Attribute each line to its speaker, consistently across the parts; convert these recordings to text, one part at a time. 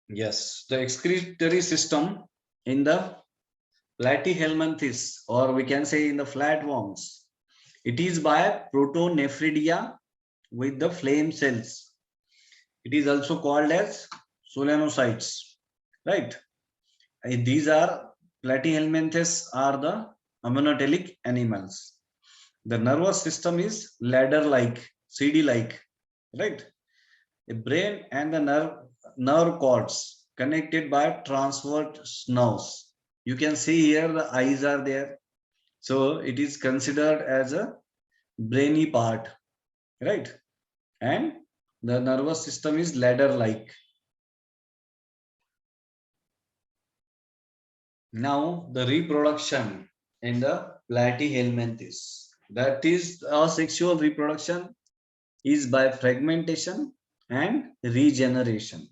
Speaker 1: Yes, the excretory system in the platyhelminthes, or we can say in the flatworms, it is by protonephridia with the flame cells. It is also called as solenocytes, right? These are platyhelminthes are the ammonotelic animals. The nervous system is ladder-like, CD-like, right? The brain and the nerve cords connected by transverse nerves. You can see here the eyes are there, so it is considered as a brainy part, right? And the nervous system is ladder-like. Now the reproduction in the platyhelminthes, that is asexual reproduction is by fragmentation and regeneration.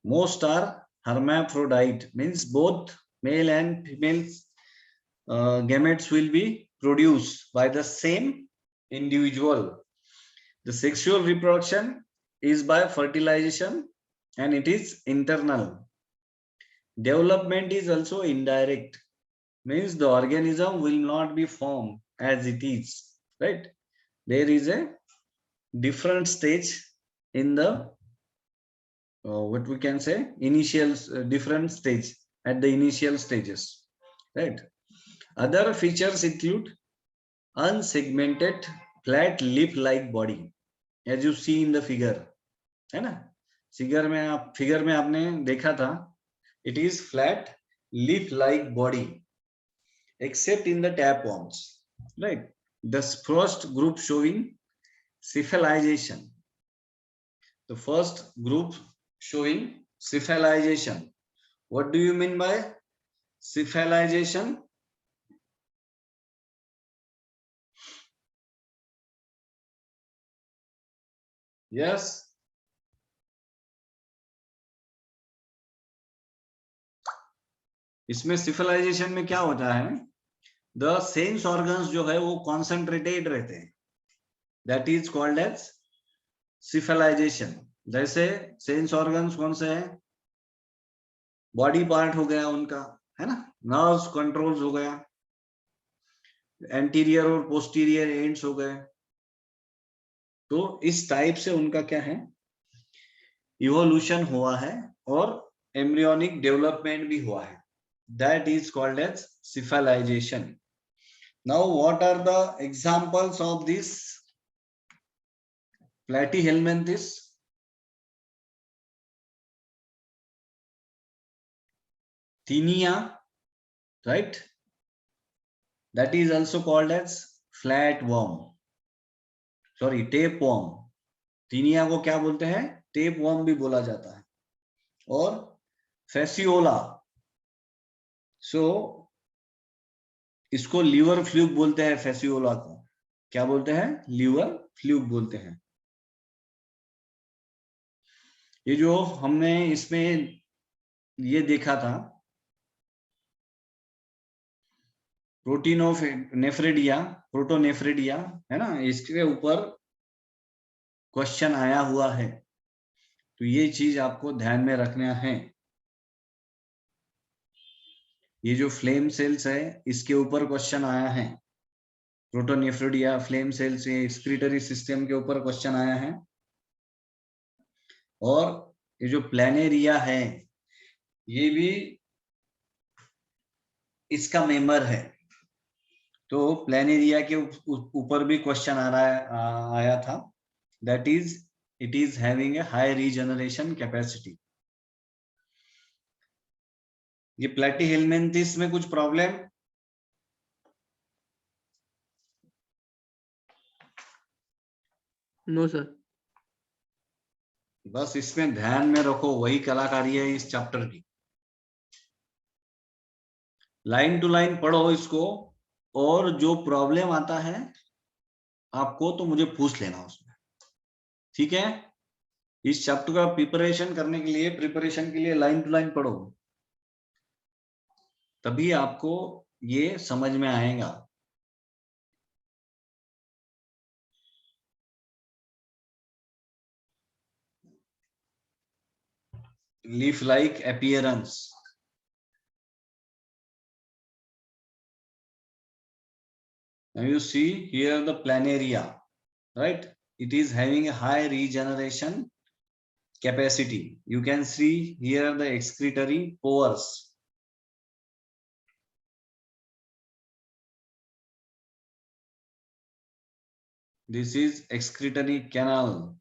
Speaker 1: Most are hermaphrodite, means both male and female gametes will be produced by the same individual. The sexual reproduction is by fertilization and it is internal. Development is also indirect, means the organism will not be formed as it is, right? There is a different stage in the what we can say initial different stage at the initial stages, right? Other features include unsegmented flat leaf like body, as you see in the figure, है ना? Figure में आपने देखा था, it is flat leaf like body except in the tapeworms, right? The first group showing cephalization, the first group showing cephalization. What do you mean by cephalization? Yes, इसमें cephalisation में क्या होता है, द सेंस ऑर्गन्स जो है वो concentrated रहते हैं, that is called as cephalisation. जैसे सेंस ऑर्गन्स कौन से हैं, बॉडी पार्ट हो गया उनका, है ना, नर्व्स कंट्रोल्स हो गया, एंटीरियर और पोस्टीरियर एंड्स हो गए. तो इस टाइप से उनका क्या है, इवोल्यूशन हुआ है और एम्ब्रियोनिक डेवलपमेंट भी हुआ है. That is called as cephalization. Now, what are the examples of this platyhelminthes? Tinea, right? That is also called as flatworm. Sorry, tapeworm. Tinea को क्या बोलते हैं, tapeworm भी बोला जाता है. और fasciola. So इसको लीवर फ्लूक बोलते हैं, fasciola को क्या बोलते हैं, लीवर फ्लूक बोलते हैं. ये जो हमने इसमें ये देखा था प्रोटोनेफ्रिडिया, है ना, इसके ऊपर क्वेश्चन आया हुआ है, तो ये चीज आपको ध्यान में रखना है. ये जो फ्लेम सेल्स है इसके ऊपर क्वेश्चन आया है, प्रोटोनेफ्रिडिया फ्लेम सेल्स, ये एक्सक्रीटरी सिस्टम के ऊपर क्वेश्चन आया है. और ये जो प्लेनेरिया है ये भी इसका मेंबर है. तो प्लेनेरिया के ऊपर भी क्वेश्चन आ रहा है, आया था, that is it is having a high regeneration capacity. ये प्लेटीहेल्मिन्थिस में कुछ प्रॉब्लम?
Speaker 2: No sir.
Speaker 1: बस इसमें ध्यान में रखो, वही कलाकारी है इस चैप्टर की. लाइन टू लाइन पढ़ो इसको, और जो प्रॉब्लम आता है आपको तो मुझे पूछ लेना उसमें, ठीक है? इस चैप्टर का प्रिपरेशन के लिए लाइन टू लाइन पढ़ो, तभी आपको ये समझ में आएगा. leaf-like appearance. Now you see here the planaria, right? It is having a high regeneration capacity. You can see here the excretory pores. This is excretory canal.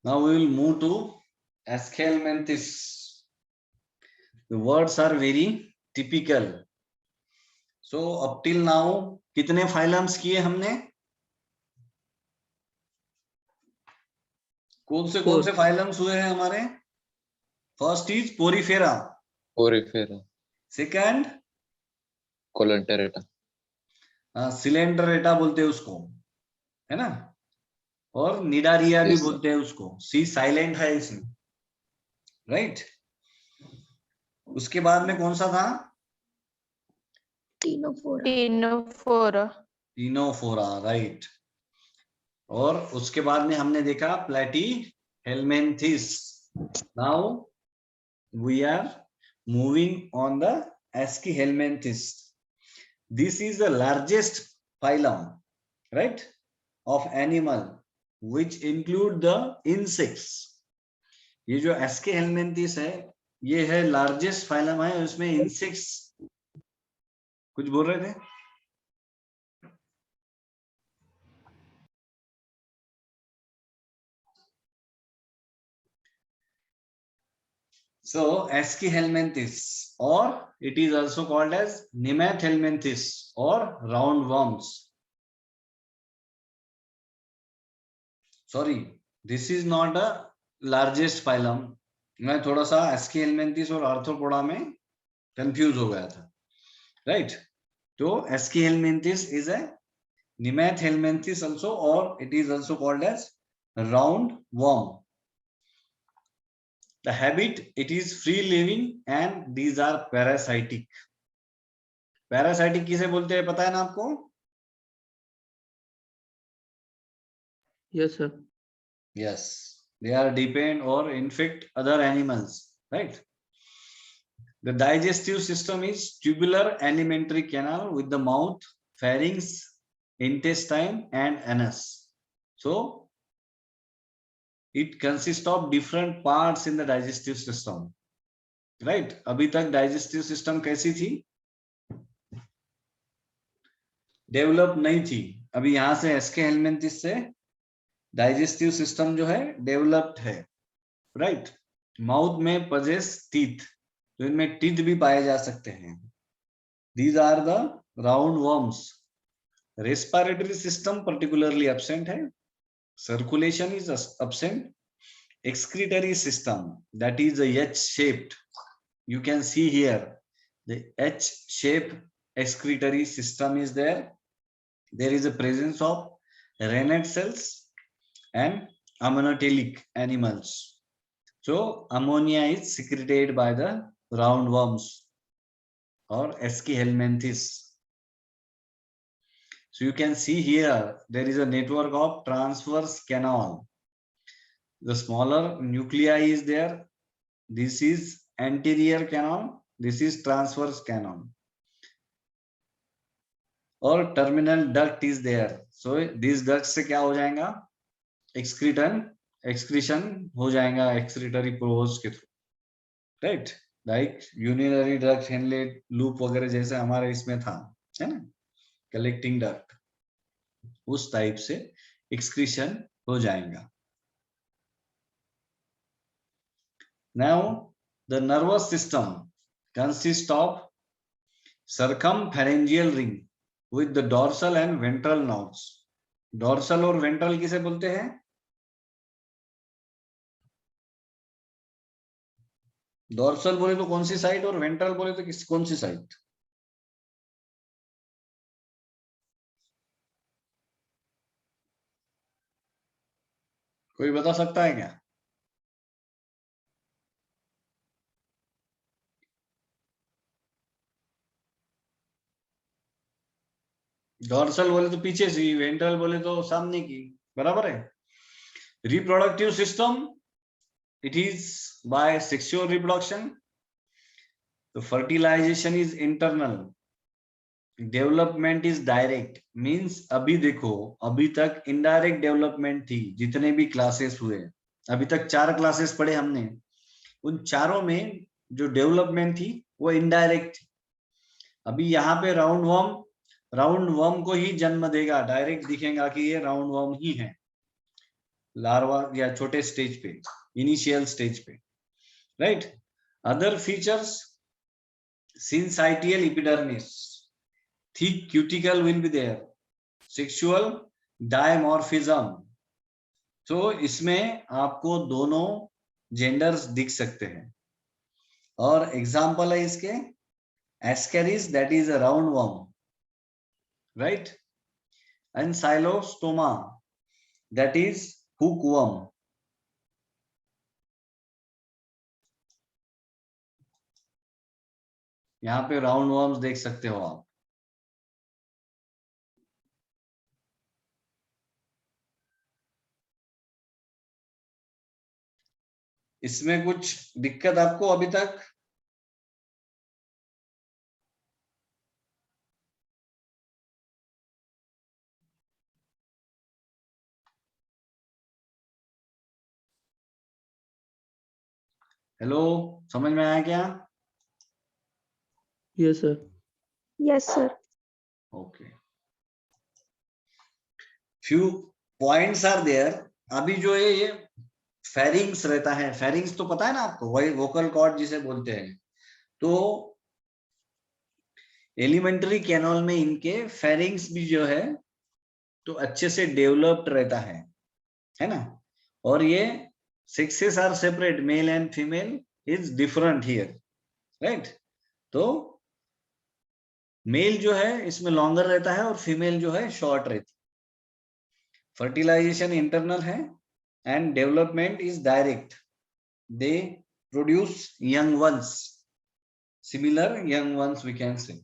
Speaker 1: Now we will move to Aschelminthes. The words are very typical. So up till now कितने phylums किए हमने? कौन से phylums हुए हैं हमारे? First is Porifera.
Speaker 2: Porifera.
Speaker 1: Second
Speaker 2: Colenterata.
Speaker 1: सिलेंडरेटा बोलते हैं उसको, है ना? और निडारिया भी बोलते हैं उसको. सी साइलेंट है इसमें, राइट? उसके बाद में कौन सा था? Ctenophora, right. और उसके बाद में हमने देखा platyhelminthes. Now we are moving on the aschelminthes. This is the largest phylum, right, of animal which include the insects. ये जो एस्कीहेल्मिन्थिस है ये है लार्जेस्ट फाइलम है, उसमें इंसेक्ट्स. कुछ बोल रहे थे? So Aschelminthes, or it is also called as Nemathelminthes or roundworms. Sorry, this is not a largest phylum. मैं थोड़ा सा Aschelminthes और Arthropoda में confuse हो गया था, right? तो Aschelminthes is a Nemathelminthes also, or it is also called as roundworm. The habit, it is free living and these are parasitic. Parasitic किसे बोलते हैं पता है ना आपको?
Speaker 3: Yes, sir.
Speaker 1: Yes, they are depend or infect other animals, right? The digestive system is tubular alimentary canal with the mouth, pharynx, intestine and anus. So it consists of different parts in the digestive system, right? अभी तक digestive system कैसी थी? Develop नहीं थी. अभी यहां से एस्कीहेल्मिन्थिस से डाइजेस्टिव सिस्टम जो है डेवलप्ड है, राइट? माउथ में पजेस टीथ, तो इनमें टीथ भी पाए जा सकते हैं. These are the round worms. Respiratory system particularly absent है. Circulation is absent. Excretory system, that is the H shaped. You can see here the H shaped excretory system is there. There is a presence of rennet cells and ammonotelic animals. So ammonia is secreted by the roundworms or Aschelminthes. So you can see here there is a network of transverse canal. The smaller nuclei is there. This is anterior canal. This is transverse canal. Or terminal duct is there. So this duct से क्या हो जाएगा? excretion हो जाएगा excretory pores के through, right? Like urinary duct, inlet, loop वगैरह जैसे हमारे इसमें था, है ना, कलेक्टिंग डक्ट, उस टाइप से excretion हो जाएगा. Now the nervous system consists of circumpharyngeal ring with the dorsal and ventral nerves. Dorsal और वेंट्रल किसे बोलते हैं? डॉर्सल बोले तो कौन सी साइड और वेंट्रल बोले तो कौन सी साइड? कोई बता सकता है क्या? डॉर्सल बोले तो पीछे सी, वेंट्रल बोले तो सामने की, बराबर है. Reproductive system, it is by sexual reproduction. So fertilization is internal, development is direct, means अभी देखो, अभी तक इनडायरेक्ट डेवलपमेंट थी, जितने भी क्लासेस हुए अभी तक 4 क्लासेस पढ़े हमने, उन चारों में जो डेवलपमेंट थी वो इनडायरेक्ट थी। अभी यहाँ पे राउंड वर्म को ही जन्म देगा, डायरेक्ट दिखेगा कि ये राउंड वर्म ही है, लार्वा या छोटे स्टेज पे, इनिशियल स्टेज पे, right. Other features, syncytial epidermis, thick cuticle will be there, sexual dimorphism, तो इसमें आपको दोनों जेंडर्स दिख सकते हैं। और एग्जांपल है इसके ascaris, that is a round worm, right, and ancylostoma, that is hook worm. यहाँ पे राउंड वर्म्स देख सकते हो आप। इसमें कुछ दिक्कत आपको अभी तक? हेलो, समझ में आया क्या?
Speaker 3: Yes sir.
Speaker 4: Yes sir.
Speaker 1: Okay, few points are there. अभी जो है ये फेरिंग्स रहता है, फेरिंग्स तो पता है ना आपको, वही वोकल कॉर्ड जिसे बोलते हैं। तो एलिमेंट्री कैनल में इनके फेरिंग्स भी जो है तो अच्छे से डेवलप्ड रहता है ना। और ये sexes are separate, male and female is different here, right. तो मेल जो है इसमें लॉन्गर रहता है और फीमेल जो है शॉर्ट रहती है। फर्टिलाइजेशन इंटरनल है and development is direct, they produce young ones, similar young ones we can say।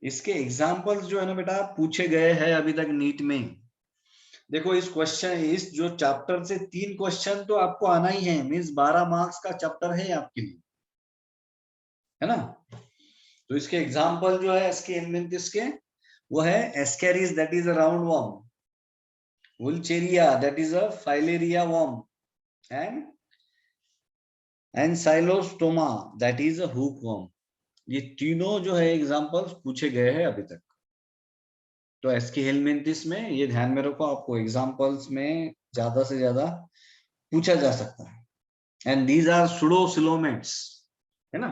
Speaker 1: इसके एग्जांपल्स जो है ना बेटा पूछे गए हैं अभी तक नीट में। देखो इस क्वेश्चन, इस जो चैप्टर से 3 क्वेश्चन तो आपको आना ही है, मींस 12 मार्क्स का चैप्टर है आपके लिए, है ना। तो इसके एग्जांपल जो है एस्केरिस के, वो है Ascaris, that is a round worm, Wucheria, that is a filaria worm, and Ancylostoma, that is a hookworm। ये तीनों जो है एग्जांपल्स पूछे गए हैं अभी तक। तो एस्केहेलमिंथिस में ये ध्यान में रखो, आपको एग्जांपल्स में ज्यादा से ज्यादा पूछा जा सकता है। एंड दीज आर सुडोसिलोमेट्स, है ना।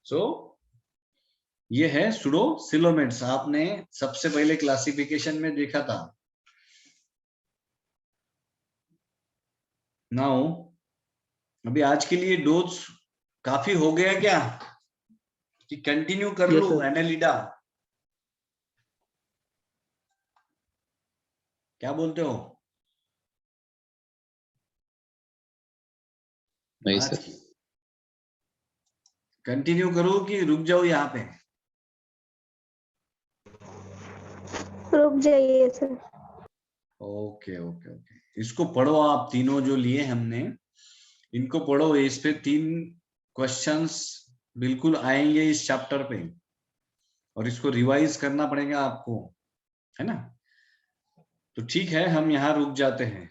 Speaker 1: सो ये है सुडोसिलोमेट्स, आपने सबसे पहले क्लासिफिकेशन में देखा था। नाउ अभी आज के लिए डोज काफी हो गया क्या, कि कंटिन्यू कर
Speaker 3: Yes,
Speaker 1: लूं
Speaker 3: sir.
Speaker 1: एनालिडा? क्या बोलते हो?
Speaker 2: नहीं
Speaker 1: आज
Speaker 2: सर।
Speaker 1: कंटिन्यू करूं कि रुक जाऊं यहाँ पे?
Speaker 4: रुक जाइए सर।
Speaker 1: ओके ओके ओके, इसको पढ़ो आप, तीनों जो लिए हमने इनको पढ़ो। इस पे 3 क्वेश्चंस बिल्कुल आएंगे इस चैप्टर पे, और इसको रिवाइज करना पड़ेगा आपको, है ना। तो ठीक है, हम यहाँ रुक जाते हैं।